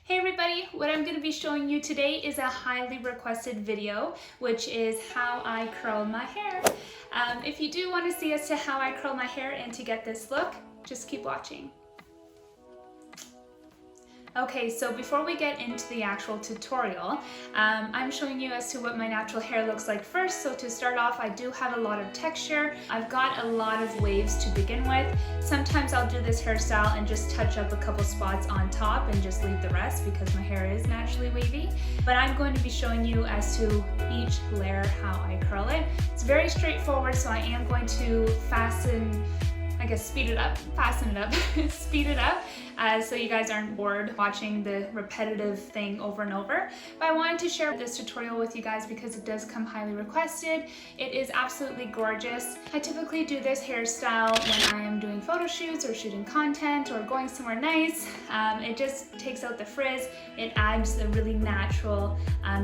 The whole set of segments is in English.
Hey everybody, what I'm going to be showing you today is a highly requested video, which is how I curl my hair. If you do want to see as to how I curl my hair and to get this look, just keep watching. Okay, so before we get into the actual tutorial, I'm showing you as to what my natural hair looks like first. So to start off, I do have a lot of texture. I've got a lot of waves to begin with. Sometimes I'll do this hairstyle and just touch up a couple spots on top and just leave the rest because my hair is naturally wavy. But I'm going to be showing you as to each layer how I curl it. It's very straightforward, so I am going to speed it up, speed it up, so you guys aren't bored watching the repetitive thing over and over. But I wanted to share this tutorial with you guys because it does come highly requested. It is absolutely gorgeous. I typically do this hairstyle when I am doing photo shoots or shooting content or going somewhere nice. It just takes out the frizz. It adds a really natural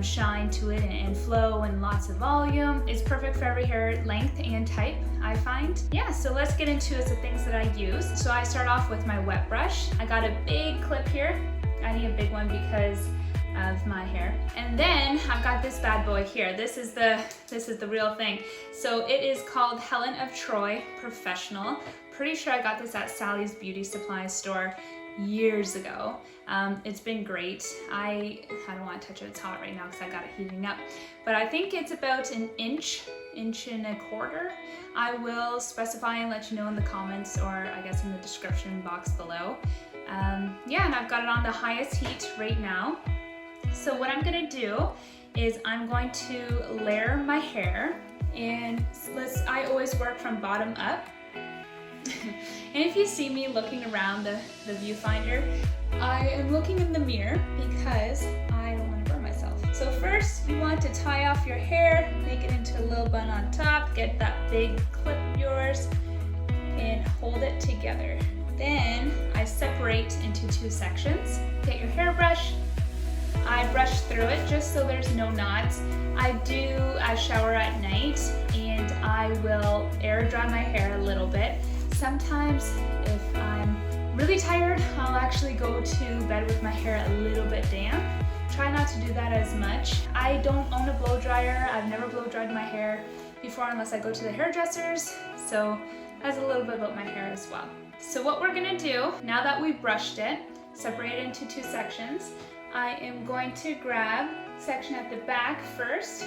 shine to it and flow and lots of volume. It's perfect for every hair length and type, I find. Yeah, so let's get into the things that I use. So I start off with my wet brush. I got a big clip here. I need a big one because of my hair. And then I've got this bad boy here. This is the real thing. So it is called Helen of Troy Professional. Pretty sure I got this at Sally's Beauty Supply store years ago. It's been great. I don't want to touch it, it's hot right now because I got it heating up. But I think it's about an inch and a quarter. I will specify and let you know in the comments, or I guess in the description box below. Yeah, and I've got it on the highest heat right now. So what I'm gonna do is I'm going to layer my hair, and I always work from bottom up. And if you see me looking around the viewfinder, I am looking in the mirror because I don't want to burn myself. So first, you want to tie off your hair, make it into a little bun on top, get that big clip of yours, and hold it together. Then I separate into two sections. Get your hairbrush. I brush through it just so there's no knots. I do a shower at night, and I will air dry my hair a little bit. Sometimes if I'm really tired, I'll actually go to bed with my hair a little bit damp. Try not to do that as much. I don't own a blow dryer. I've never blow dried my hair before unless I go to the hairdressers. So that's a little bit about my hair as well. So what we're gonna do, now that we've brushed it, separate it into two sections, I am going to grab a section at the back first,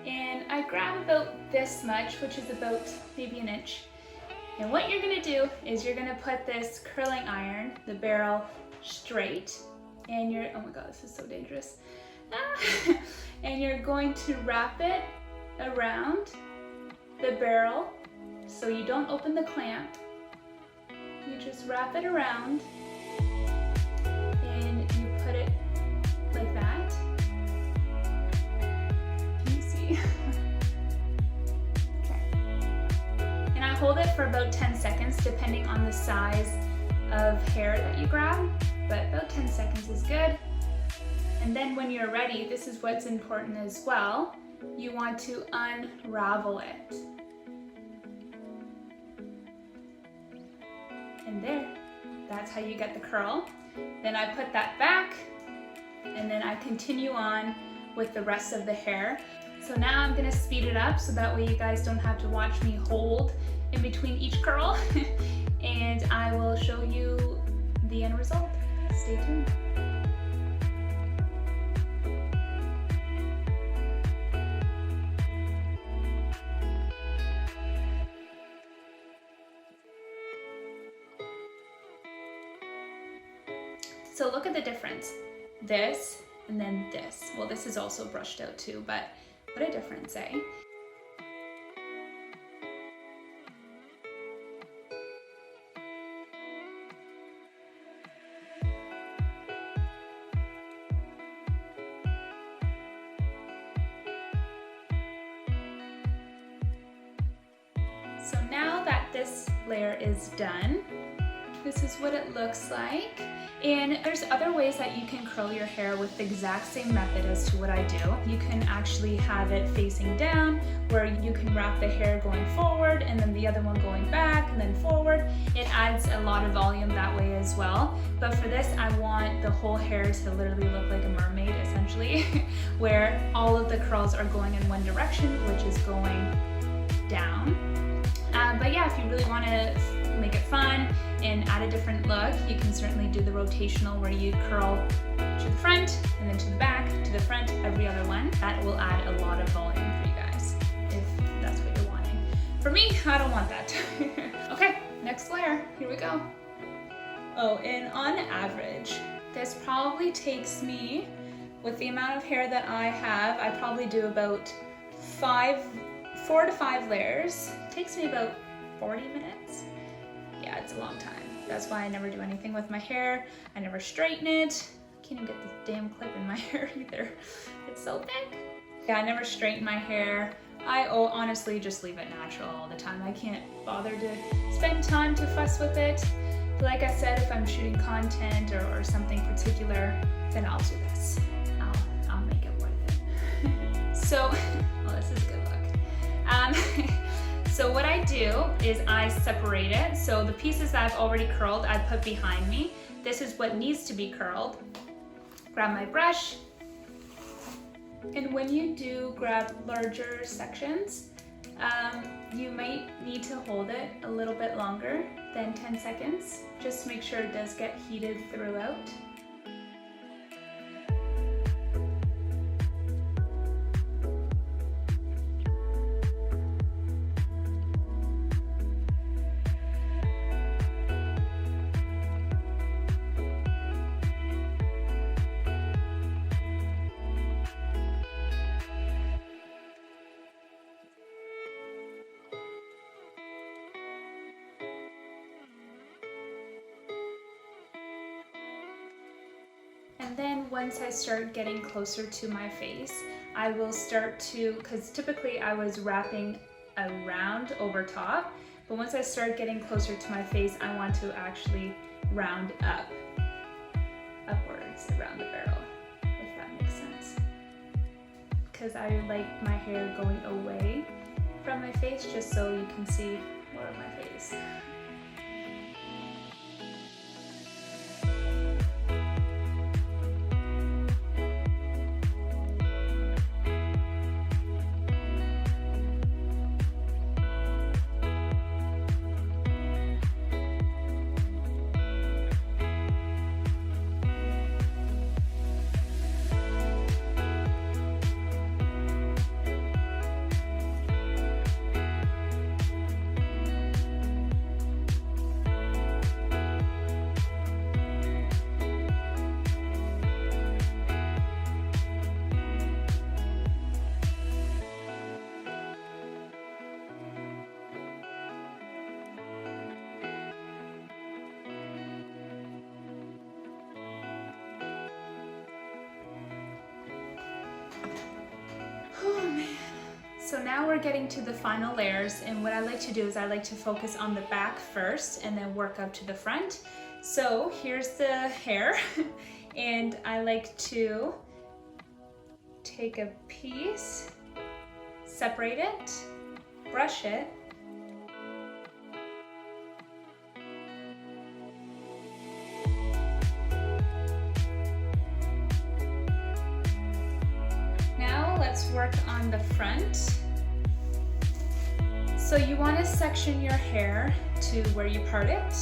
and I grab about this much, which is about maybe an inch. And what you're gonna do is you're gonna put this curling iron, the barrel, straight, and oh my god, this is so dangerous. And you're going to wrap it around the barrel so you don't open the clamp. You just wrap it around and you put it like that. Can you see? Hold it for about 10 seconds depending on the size of hair that you grab, but about 10 seconds is good. And then when you're ready, this is what's important as well, you want to unravel it. And there, that's how you get the curl. Then I put that back, and then I continue on with the rest of the hair. So now I'm gonna speed it up so that way you guys don't have to watch me hold in between each curl. And I will show you the end result. Stay tuned. So look at the difference. This and then this. Well, this is also brushed out too, but what a difference, eh? So now that this layer is done, this is what it looks like. And there's other ways that you can curl your hair with the exact same method as to what I do. You can actually have it facing down, where you can wrap the hair going forward and then the other one going back and then forward. It adds a lot of volume that way as well. But for this, I want the whole hair to literally look like a mermaid, essentially, where all of the curls are going in one direction, which is going down. But yeah, if you really want to make it fun and add a different look, you can certainly do the rotational, where you curl to the front and then to the back, to the front, every other one. That will add a lot of volume for you guys, if that's what you're wanting. For me, I don't want that. Okay, next layer, here we go. Oh, and on average, this probably takes me, with the amount of hair that I have, I probably do about 4 to 5 layers. It takes me about 40 minutes. Yeah, it's a long time. That's why I never do anything with my hair. I never straighten it. Can't even get this damn clip in my hair either. It's so thick. Yeah, I never straighten my hair. I honestly just leave it natural all the time. I can't bother to spend time to fuss with it. But like I said, if I'm shooting content or something particular, then I'll do this. I'll make it worth it. So, well, this is a good look. So what I do is I separate it. So the pieces that I've already curled, I put behind me. This is what needs to be curled. Grab my brush. And when you do grab larger sections, you might need to hold it a little bit longer than 10 seconds. Just to make sure it does get heated throughout. And then once I start getting closer to my face, I will start to, because typically I was wrapping around over top, but once I start getting closer to my face, I want to actually round upwards around the barrel, if that makes sense. Because I like my hair going away from my face, just so you can see more of my face. Oh man. So now we're getting to the final layers, and what I like to do is I like to focus on the back first and then work up to the front. So here's the hair and I like to take a piece, separate it, brush it, let's work on the front. So you want to section your hair to where you part it,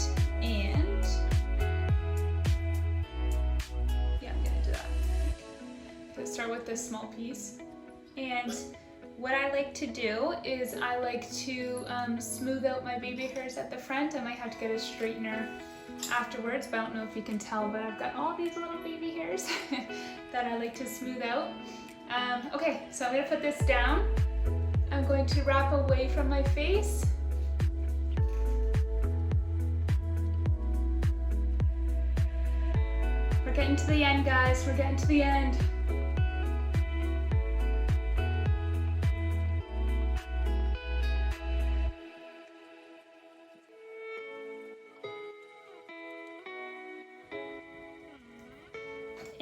and yeah, I'm gonna do that. So start with this small piece, and what I like to do is I like to smooth out my baby hairs at the front. I might have to get a straightener afterwards, but I don't know if you can tell, but I've got all these little baby hairs that I like to smooth out. Okay, so I'm going to put this down. I'm going to wrap away from my face. We're getting to the end, guys. We're getting to the end.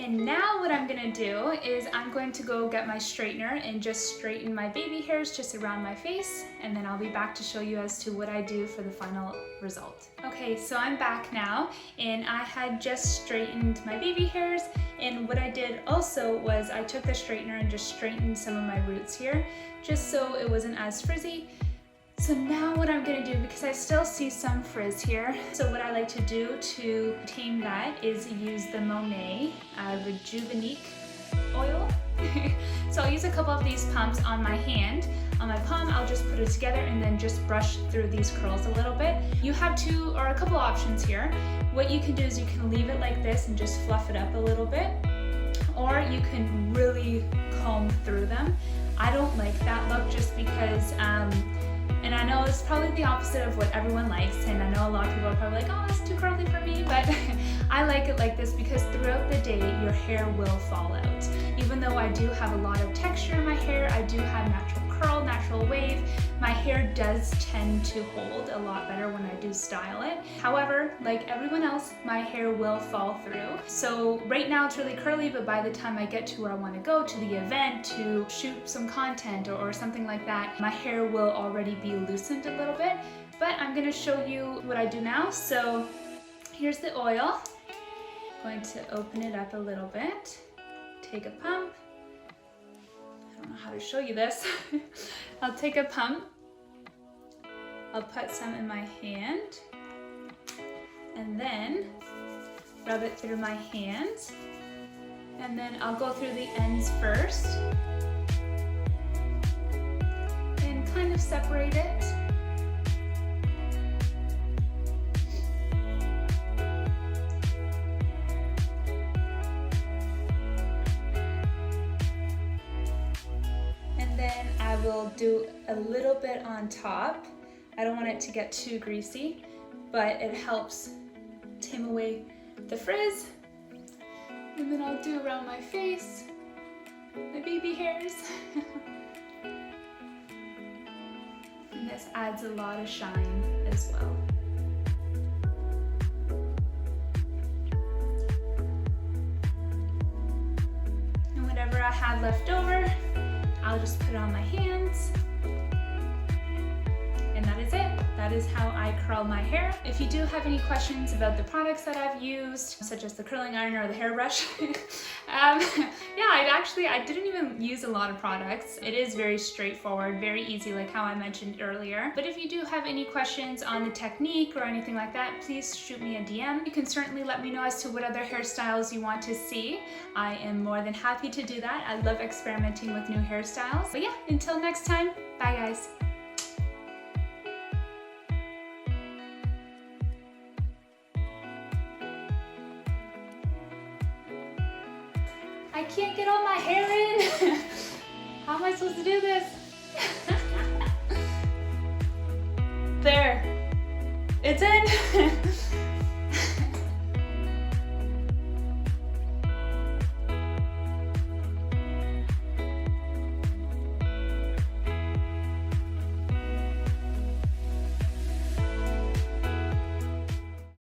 And now what I'm gonna do is I'm going to go get my straightener and just straighten my baby hairs just around my face, and then I'll be back to show you as to what I do for the final result. Okay, so I'm back now, and I had just straightened my baby hairs, and what I did also was I took the straightener and just straightened some of my roots here, just so it wasn't as frizzy. So now what I'm gonna do, because I still see some frizz here, so what I like to do to tame that is use the MERMAID Rejuvenate oil. So I'll use a couple of these pumps on my hand. On my palm, I'll just put it together and then just brush through these curls a little bit. You have two or a couple options here. What you can do is you can leave it like this and just fluff it up a little bit, or you can really comb through them. I don't like that look just because and I know it's probably the opposite of what everyone likes, and I know a lot of people are probably like, oh, that's too curly for me, but I like it like this because throughout the day, your hair will fall out. Even though I do have a lot of texture in my hair, I do have natural curl, natural wave, my hair does tend to hold a lot better when I do style it. However, like everyone else, my hair will fall through. So right now it's really curly, but by the time I get to where I want to go, to the event, to shoot some content or something like that, my hair will already be loosened a little bit. But I'm going to show you what I do now. So here's the oil. I'm going to open it up a little bit, take a pump. I don't know how to show you this. I'll take a pump, I'll put some in my hand, and then rub it through my hands, and then I'll go through the ends first and kind of separate it. I will do a little bit on top. I don't want it to get too greasy, but it helps tame away the frizz. And then I'll do around my face, my baby hairs. And this adds a lot of shine as well. And whatever I have left over, I'll just put it on my hands, and that is it. That is how I curl my hair. If you do have any questions about the products that I've used, such as the curling iron or the hairbrush, yeah, I didn't even use a lot of products. It is very straightforward, very easy, like how I mentioned earlier. But if you do have any questions on the technique or anything like that, please shoot me a DM. You can certainly let me know as to what other hairstyles you want to see. I am more than happy to do that. I love experimenting with new hairstyles. But yeah, until next time, bye guys. I can't get all my hair in. How am I supposed to do this? There. It's in.